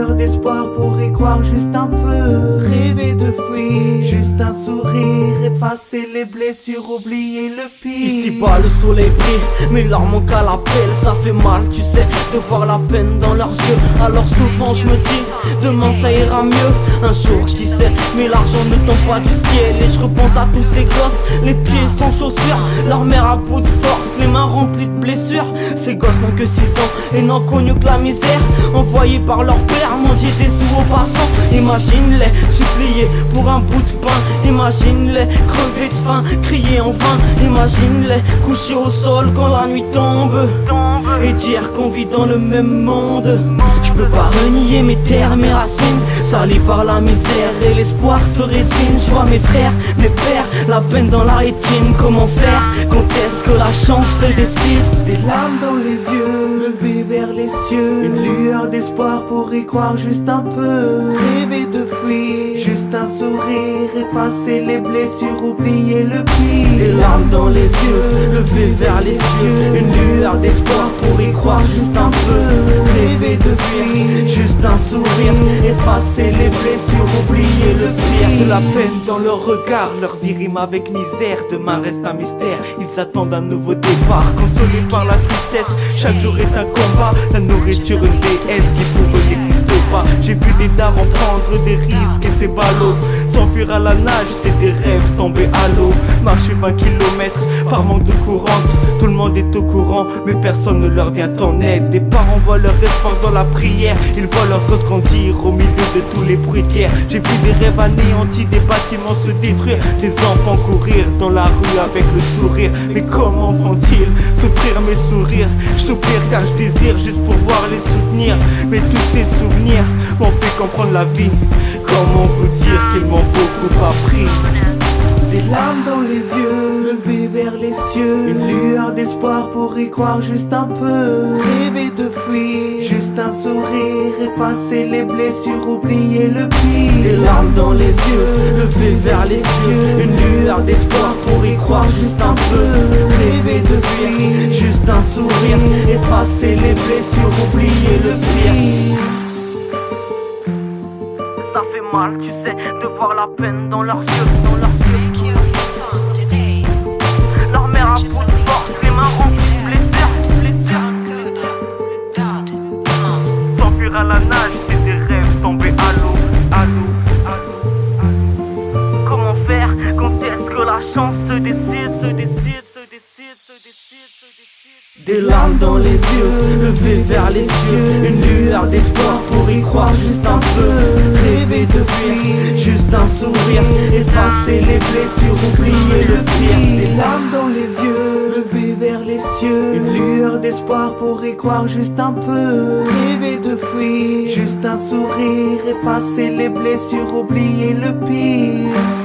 lueur d'espoir pour y croire juste un peu. Rêver de fuir, juste un sourire, effacer les blessures, oublier le pire. Ici-bas le soleil brille, mais larmes mon cas l'appelle. Ça fait mal, tu sais, de voir la peine dans leurs yeux. Alors souvent je me dis, demain ça ira mieux. Un jour qui sait, mais l'argent ne tombe pas du ciel. Et je repense à tous ces gosses, les pieds sans chaussures, leur mère à bout de force, les mains remplies de blessures. Ces gosses n'ont que 6 ans et n'ont connu que la misère. Envoyés par leur père, mendier des sous aux passants. Imagine-les supplier pour un bout de pain. Imagine-les crever de faim, crier en vain. Imagine-les coucher au sol quand la nuit tombe et dire qu'on vit dans le même monde. Je peux pas renier mes terres, mes racines, salis par la misère et l'espoir se résigne. Je vois mes frères, mes pères, la peine dans la rétine. Comment faire quand est-ce que la chance se décide? Des larmes dans les yeux, levées vers les cieux. Une lueur d'espoir pour y croire juste un peu. Rêver de fuir, juste un sourire, effacer les blessures, oublier le pire. Des larmes dans les yeux, levées vers les cieux. Une lueur d'espoir pour y croire juste un peu. Rêver de fuir, juste un sourire, effacer les blessures, oublier le pire. De la peine dans leur regard, leur vie rime avec misère. Demain reste un mystère, ils attendent un nouveau départ. Consolés par la tristesse, chaque jour est un combat. La nourriture une déesse qui pour eux n'existe pas. J'ai vu des darons prendre des risques et c'est ballot. S'enfuir à la nage, c'est des rêves tombés à l'eau. Marcher 20 km par manque de courante. Tout le monde est au courant, mais personne ne leur vient en aide. Des parents voient leur espoir dans la prière. Ils voient leur gosse grandir au milieu de tous les bruits de guerre. J'ai vu des rêves anéantis, des bâtiments se détruire, des enfants courir dans la rue avec le sourire. Mais comment font-ils souffrir mes sourires? Je soupire car je désire juste pouvoir les soutenir. Mais tous ces souvenirs m'ont fait comprendre la vie. Comment vous dire qu'ils m'ont beaucoup appris? des larmes dans les yeux, levées vers les cieux. Une lueur d'espoir pour y croire juste un peu. Rêver de fuir, juste un sourire, effacer les blessures, oublier le pire. Des larmes dans les yeux, levées vers les cieux. Une lueur d'espoir pour y croire juste un peu. Rêver de fuir, juste un sourire, effacer les blessures, oublier le pire. Ça fait mal, tu sais, de voir la peine dans leurs yeux, dans leurs yeux. Leur mère a bout de force, les mains remplies de blessures. S'enfuir à la nage, c'est des rêves tombés à l'eau, à l'eau, à l'eau, à l'eau. Comment faire quand est-ce que la chance se décide, se décide, se décide, se décide, se décide? Des larmes dans les yeux, levées vers les cieux. Une lueur d'espoir pour y croire juste un peu. Rêver de fuir, juste un sourire, effacer les blessures, oublier le pire. des larmes dans les yeux, levées vers les cieux. Une lueur d'espoir pour y croire juste un peu. Rêver de fuir, juste un sourire, effacer les blessures, oublier le pire.